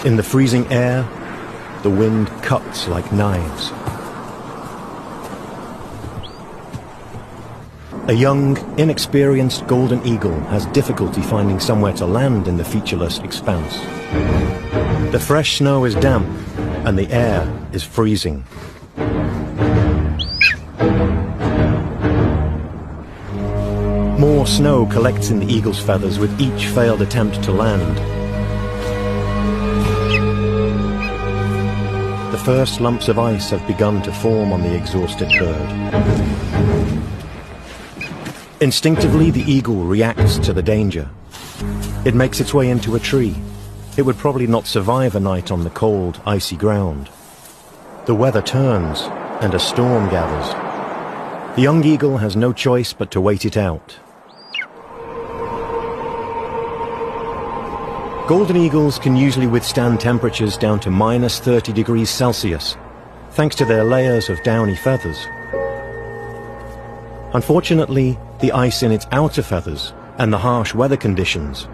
In the freezing air, the wind cuts like knives. A young, inexperienced golden eagle has difficulty finding somewhere to land in the featureless expanse. The fresh snow is damp, and the air is freezing. More snow collects in the eagle's feathers with each failed attempt to land. The first lumps of ice have begun to form on the exhausted bird. Instinctively, the eagle reacts to the danger. It makes its way into a tree. It would probably not survive a night on the cold, icy ground. The weather turns, and a storm gathers. The young eagle has no choice but to wait it out. Golden eagles can usually withstand temperatures down to -30 degrees Celsius, thanks to their layers of downy feathers. Unfortunately, the ice in its outer feathers and the harsh weather conditions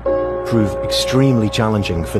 prove extremely challenging for the